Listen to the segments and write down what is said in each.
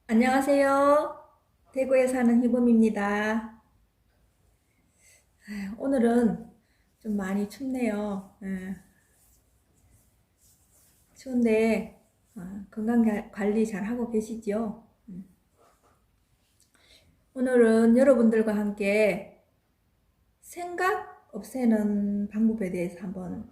안녕하세요. 대구에 사는 희범입니다. 오늘은 좀 많이 춥네요. 추운데 건강 관리 잘 하고 계시죠? 오늘은 여러분들과 함께 생각 없애는 방법에 대해서 한번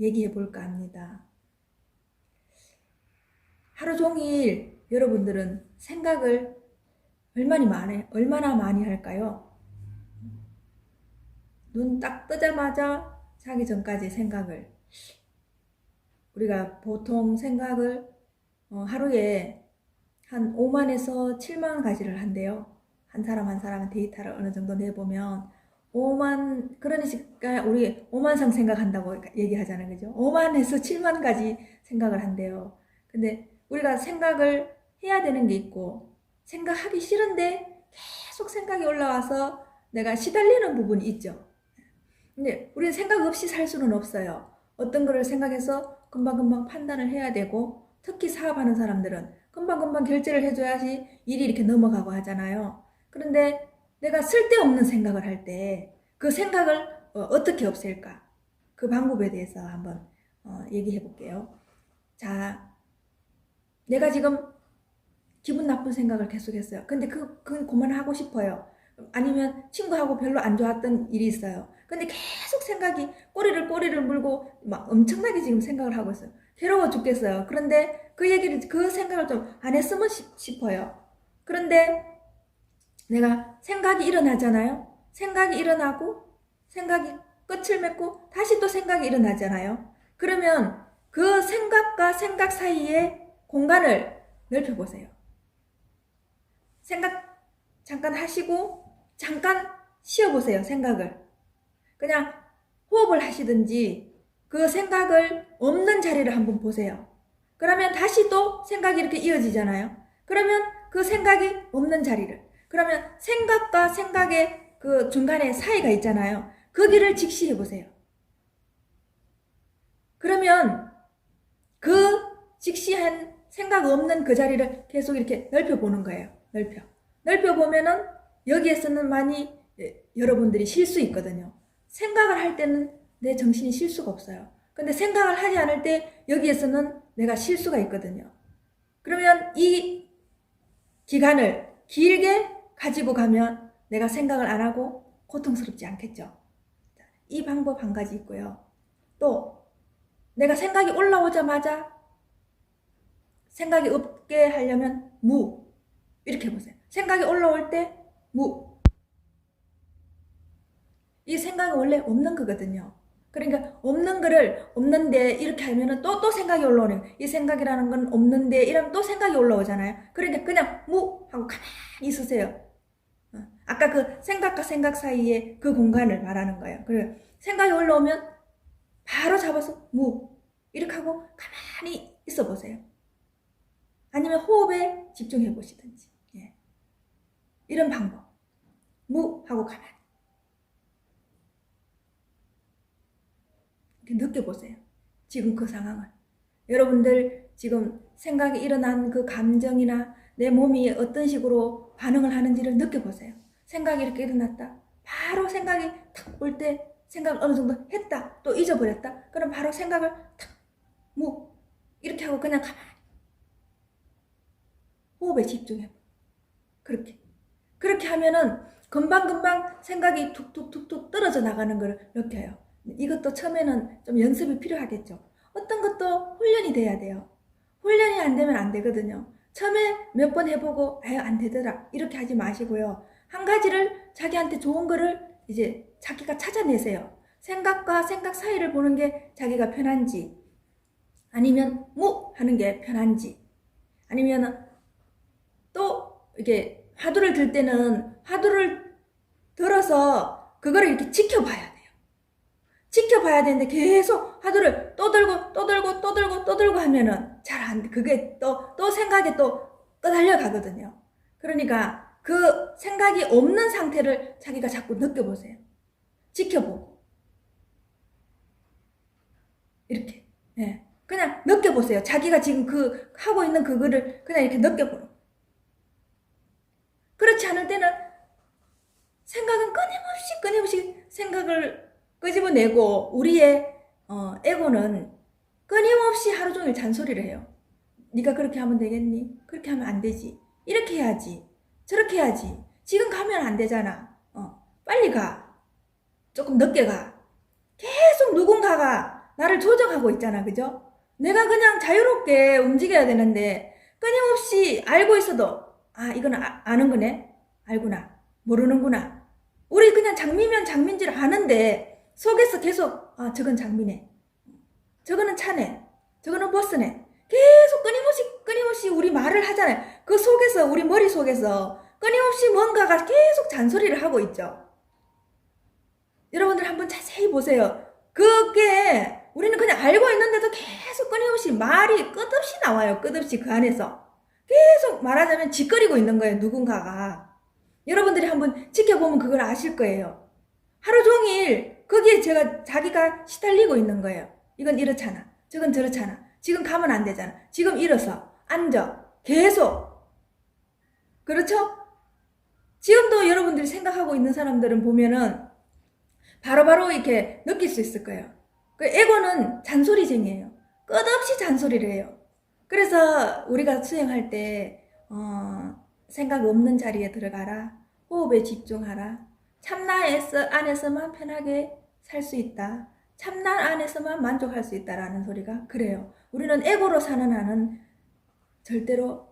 얘기해 볼까 합니다. 하루 종일 여러분들은 생각을 얼마나 많이 할까요? 눈 딱 뜨자마자 자기 전까지 생각을 우리가 보통 생각을 하루에 한 5만에서 7만 가지를 한대요. 한 사람 한 사람은 데이터를 어느 정도 내보면 5만, 그러니까 우리 5만상 생각한다고 얘기하잖아요. 그죠? 5만에서 7만 가지 생각을 한대요. 근데 우리가 생각을 해야 되는 게 있고 생각하기 싫은데 계속 생각이 올라와서 내가 시달리는 부분이 있죠. 근데 우리는 생각 없이 살 수는 없어요. 어떤 거를 생각해서 금방금방 판단을 해야 되고, 특히 사업하는 사람들은 금방금방 결제를 해줘야지 일이 이렇게 넘어가고 하잖아요. 그런데 내가 쓸데없는 생각을 할 때 그 생각을 어떻게 없앨까? 그 방법에 대해서 한번 얘기해 볼게요. 자, 내가 지금 기분 나쁜 생각을 계속했어요. 근데 그건 그만하고 싶어요. 아니면 친구하고 별로 안 좋았던 일이 있어요. 근데 계속 생각이 꼬리를 물고 막 엄청나게 지금 생각을 하고 있어요. 괴로워 죽겠어요. 그런데 그 생각을 좀 안 했으면 싶어요. 그런데 내가 생각이 일어나잖아요. 생각이 일어나고 생각이 끝을 맺고 다시 또 생각이 일어나잖아요. 그러면 그 생각과 생각 사이에 공간을 넓혀보세요. 생각 잠깐 하시고 잠깐 쉬어보세요. 생각을 그냥 호흡을 하시든지 그 생각을 없는 자리를 한번 보세요. 그러면 다시 또 생각이 이렇게 이어지잖아요. 그러면 그 생각이 없는 자리를, 그러면 생각과 생각의 그 중간에 사이가 있잖아요. 거기를 직시해 보세요. 그러면 그 직시한 생각 없는 그 자리를 계속 이렇게 넓혀 보는 거예요. 넓혀 보면은 여기에서는 많이 여러분들이 쉴 수 있거든요. 생각을 할 때는 내 정신이 쉴 수가 없어요. 근데 생각을 하지 않을 때 여기에서는 내가 쉴 수가 있거든요. 그러면 이 기간을 길게 가지고 가면 내가 생각을 안 하고 고통스럽지 않겠죠. 이 방법 한 가지 있고요. 또 내가 생각이 올라오자마자 생각이 없게 하려면 무 이렇게 해보세요. 생각이 올라올 때 무. 이 생각은 원래 없는 거거든요. 그러니까 없는 거를 없는데 이렇게 하면은 또 생각이 올라오는 거예요. 이 생각이라는 건 없는데 이러면 또 생각이 올라오잖아요. 그러니까 그냥 무 하고 가만히 있으세요. 아까 그 생각과 생각 사이에 그 공간을 말하는 거예요. 그래 생각이 올라오면 바로 잡아서 무 이렇게 하고 가만히 있어 보세요. 아니면 호흡에 집중해 보시든지. 예. 이런 방법. 무 하고 가만히 이렇게 느껴보세요. 지금 그 상황을. 여러분들 지금 생각이 일어난 그 감정이나 내 몸이 어떤 식으로 반응을 하는지를 느껴보세요. 생각이 이렇게 일어났다. 바로 생각이 탁 올 때 생각 어느 정도 했다. 또 잊어버렸다. 그럼 바로 생각을 탁, 무 이렇게 하고 그냥 가만히 호흡에 집중해. 그렇게 하면은 금방금방 생각이 툭툭툭툭 떨어져 나가는 걸 느껴요. 이것도 처음에는 좀 연습이 필요하겠죠. 어떤 것도 훈련이 돼야 돼요. 훈련이 안 되면 안 되거든요. 처음에 몇 번 해보고 아유 안 되더라 이렇게 하지 마시고요. 한 가지를 자기한테 좋은 거를 이제 자기가 찾아내세요. 생각과 생각 사이를 보는 게 자기가 편한지, 아니면 무 하는 게 편한지, 아니면 또 이게 화두를 들 때는 화두를 들어서 그거를 이렇게 지켜봐야 돼요. 지켜봐야 되는데 계속 화두를 또 들고 또 들고 또 들고 또 들고 하면은 잘 안 돼. 그게 또 생각에 또 떠달려 가거든요. 그러니까 그 생각이 없는 상태를 자기가 자꾸 느껴보세요. 지켜보고 이렇게. 예. 그냥 느껴보세요. 자기가 지금 그 하고 있는 그거를 그냥 이렇게 느껴보는. 그렇지 않을 때는 생각은 끊임없이 생각을 끄집어내고 우리의 에고는 끊임없이 하루 종일 잔소리를 해요. 네가 그렇게 하면 되겠니? 그렇게 하면 안 되지. 이렇게 해야지. 저렇게 해야지. 지금 가면 안 되잖아. 빨리 가. 조금 늦게 가. 계속 누군가가 나를 조정하고 있잖아. 그죠? 내가 그냥 자유롭게 움직여야 되는데 끊임없이 알고 있어도 이건 아는 거네. 알구나. 모르는구나. 우리 그냥 장미면 장미인 줄 아는데 속에서 계속 저건 장미네. 저거는 차네. 저거는 버스네. 계속 끊임없이 우리 말을 하잖아요. 그 속에서 우리 머릿속에서 끊임없이 뭔가가 계속 잔소리를 하고 있죠. 여러분들 한번 자세히 보세요. 그게 우리는 그냥 알고 있는데도 계속 끊임없이 말이 끝없이 나와요. 끝없이 그 안에서. 계속 말하자면 짓거리고 있는 거예요. 누군가가. 여러분들이 한번 지켜보면 그걸 아실 거예요. 하루 종일 거기에 자기가 시달리고 있는 거예요. 이건 이렇잖아. 저건 저렇잖아. 지금 가면 안 되잖아. 지금 일어서 앉아. 계속. 그렇죠? 지금도 여러분들이 생각하고 있는 사람들은 보면은 바로바로 이렇게 느낄 수 있을 거예요. 그 에고는 잔소리쟁이에요. 끝없이 잔소리를 해요. 그래서 우리가 수행할 때 생각 없는 자리에 들어가라. 호흡에 집중하라. 참나 안에서만 편하게 살 수 있다. 참나 안에서만 만족할 수 있다라는 소리가 그래요. 우리는 에고로 사는 한은 절대로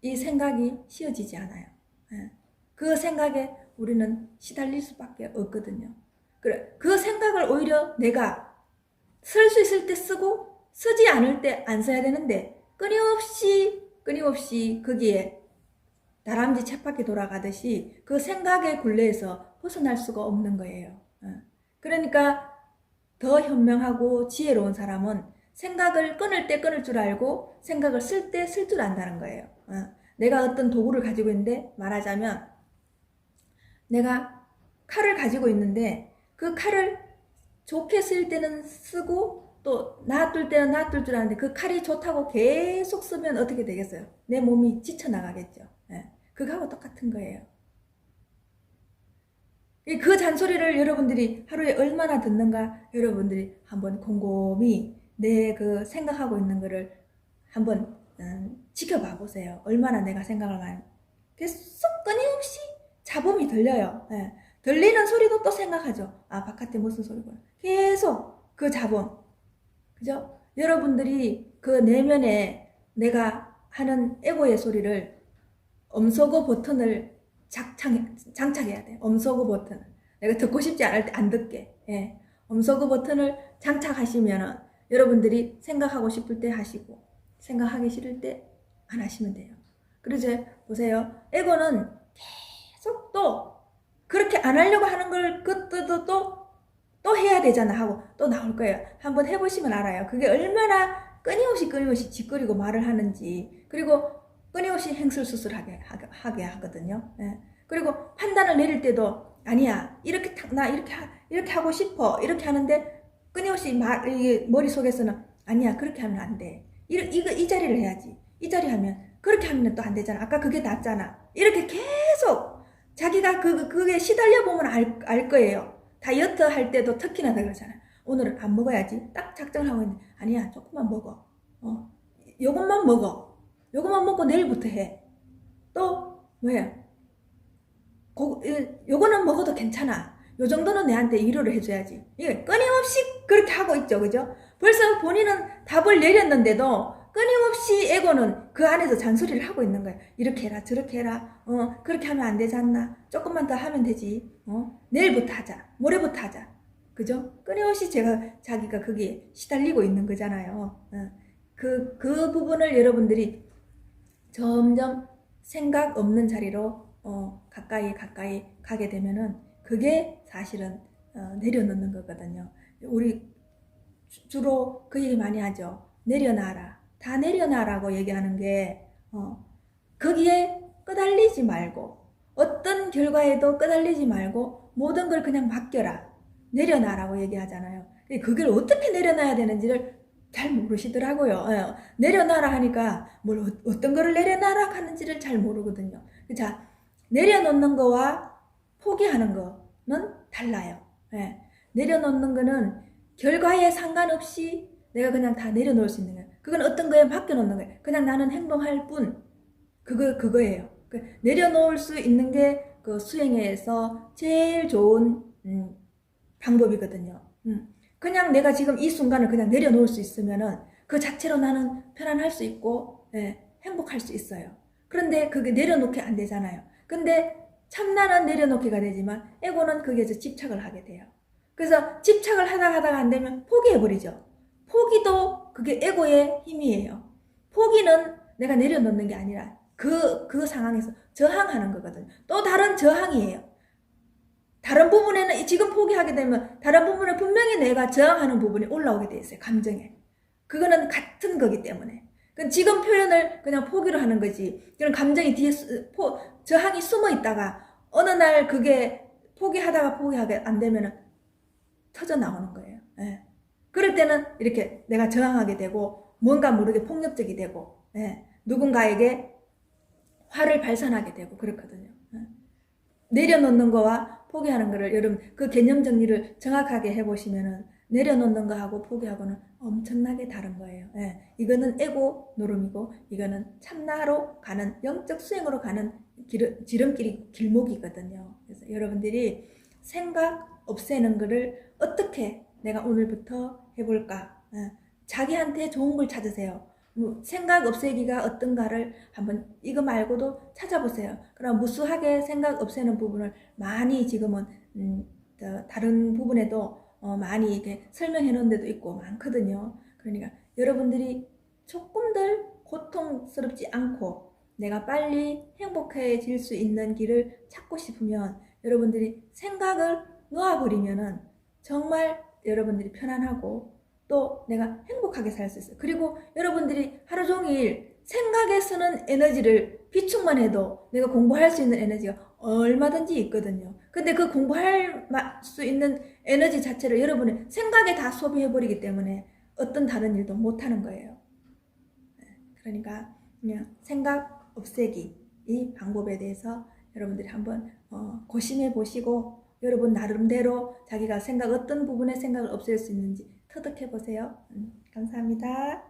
이 생각이 쉬어지지 않아요. 그 생각에 우리는 시달릴 수밖에 없거든요. 그래, 그 생각을 오히려 내가 쓸 수 있을 때 쓰고 쓰지 않을 때 안 써야 되는데 끊임없이 거기에 다람쥐 쳇바퀴 돌아가듯이 그 생각의 굴레에서 벗어날 수가 없는 거예요. 그러니까 더 현명하고 지혜로운 사람은 생각을 끊을 때 끊을 줄 알고 생각을 쓸 때 쓸 줄 안다는 거예요. 내가 어떤 도구를 가지고 있는데 말하자면 내가 칼을 가지고 있는데 그 칼을 좋게 쓸 때는 쓰고 또 놔둘 때는 놔둘 줄 아는데 그 칼이 좋다고 계속 쓰면 어떻게 되겠어요? 내 몸이 지쳐나가겠죠. 그거하고 똑같은 거예요. 그 잔소리를 여러분들이 하루에 얼마나 듣는가 여러분들이 한번 곰곰이 내 그 생각하고 있는 거를 한번 지켜봐 보세요. 얼마나 내가 생각을 많이 계속 끊임없이 잡음이 들려요. 들리는 소리도 또 생각하죠. 바깥에 무슨 소리구나. 계속 그 잡음. 그죠? 여러분들이 그 내면에 내가 하는 에고의 소리를 엄소거 버튼을 장착해야 돼. 엄소거 버튼을. 내가 듣고 싶지 않을 때 안 듣게. 엄소거 버튼을 장착하시면은 여러분들이 생각하고 싶을 때 하시고 생각하기 싫을 때 안 하시면 돼요. 그래서 보세요. 에고는 계속 또 그렇게 안 하려고 하는 걸 그때도 또 해야 되잖아 하고 또 나올 거예요. 한번 해보시면 알아요. 그게 얼마나 끊임없이 짓거리고 말을 하는지. 그리고 끊임없이 행설수설하게 하거든요. 그리고 판단을 내릴 때도 아니야 나 이렇게 하고 싶어 이렇게 하는데 끊임없이 머릿속에서는 아니야 그렇게 하면 안 돼. 이 자리를 해야지. 이 자리 하면 그렇게 하면 또 안 되잖아. 아까 그게 낫잖아. 이렇게 계속 자기가 그게 시달려 보면 알 거예요. 다이어트 할 때도 특히나 그러잖아. 오늘은 안 먹어야지. 딱 작정을 하고 있는데 아니야 조금만 먹어. 요것만 먹어. 요것만 먹고 내일부터 해. 또 뭐야? 요거는 먹어도 괜찮아. 요 정도는 내한테 위로를 해줘야지. 이게 끊임없이 그렇게 하고 있죠. 그죠? 벌써 본인은 답을 내렸는데도 끊임없이 에고는 그 안에서 잔소리를 하고 있는 거예요. 이렇게 해라 저렇게 해라. 그렇게 하면 안 되지 않나? 조금만 더 하면 되지. 내일부터 하자. 모레부터 하자. 그죠? 끊임없이 자기가 거기에 시달리고 있는 거잖아요. 그 부분을 여러분들이 점점 생각 없는 자리로 가까이 가게 되면은 그게 사실은 내려놓는 거거든요. 우리 주로 그 얘기 많이 하죠. 내려놔라. 다 내려놔라고 얘기하는 게 거기에 끄달리지 말고 어떤 결과에도 끄달리지 말고 모든 걸 그냥 맡겨라. 내려놔라고 얘기하잖아요. 그걸 어떻게 내려놔야 되는지를 잘 모르시더라고요. 내려놔라 하니까 어떤 거를 내려놔라 하는지를 잘 모르거든요. 자, 내려놓는 거와 포기하는 거는 달라요. 예. 내려놓는 거는 결과에 상관없이 내가 그냥 다 내려놓을 수 있는 거예요. 그건 어떤 거에 맡겨놓는 거예요. 그냥 나는 행동할 뿐. 그거예요. 내려놓을 수 있는 게 그 수행에서 제일 좋은 방법이거든요. 그냥 내가 지금 이 순간을 그냥 내려놓을 수 있으면은 그 자체로 나는 편안할 수 있고, 행복할 수 있어요. 그런데 그게 내려놓기 안 되잖아요. 근데 참나는 내려놓기가 되지만 에고는 거기에서 집착을 하게 돼요. 그래서 집착을 하다가 안 되면 포기해버리죠. 포기도 그게 에고의 힘이에요. 포기는 내가 내려놓는 게 아니라 그 상황에서 저항하는 거거든요. 또 다른 저항이에요. 다른 부분에는 지금 포기하게 되면 다른 부분에 분명히 내가 저항하는 부분이 올라오게 돼 있어요. 감정에. 그거는 같은 거기 때문에. 지금 표현을 그냥 포기로 하는 거지. 그런 감정이 뒤에 저항이 숨어 있다가 어느 날 그게 포기하게 안 되면 터져 나오는 거예요. 예. 그럴 때는 이렇게 내가 저항하게 되고 뭔가 모르게 폭력적이 되고, 누군가에게 화를 발산하게 되고 그렇거든요. 내려놓는 거와 포기하는 거를 여러분 그 개념 정리를 정확하게 해보시면은 내려놓는 거하고 포기하고는 엄청나게 다른 거예요. 이거는 에고 노름이고 이거는 참나로 가는 영적 수행으로 가는 지름길이 길목이거든요. 그래서 여러분들이 생각 없애는 거를 어떻게 내가 오늘부터 해볼까? 자기한테 좋은 걸 찾으세요. 생각 없애기가 어떤가를 한번 이거 말고도 찾아보세요. 그럼 무수하게 생각 없애는 부분을 많이 지금은 다른 부분에도 많이 이렇게 설명해 놓은 데도 있고 많거든요. 그러니까 여러분들이 조금들 고통스럽지 않고 내가 빨리 행복해질 수 있는 길을 찾고 싶으면 여러분들이 생각을 놓아버리면은 정말 여러분들이 편안하고 또 내가 행복하게 살 수 있어요. 그리고 여러분들이 하루 종일 생각에 쓰는 에너지를 비축만 해도 내가 공부할 수 있는 에너지가 얼마든지 있거든요. 근데 그 공부할 수 있는 에너지 자체를 여러분의 생각에 다 소비해버리기 때문에 어떤 다른 일도 못하는 거예요. 그러니까 그냥 생각 없애기 이 방법에 대해서 여러분들이 한번 고심해 보시고 여러분 나름대로 자기가 어떤 부분에 생각을 없앨 수 있는지 터득해 보세요. 감사합니다.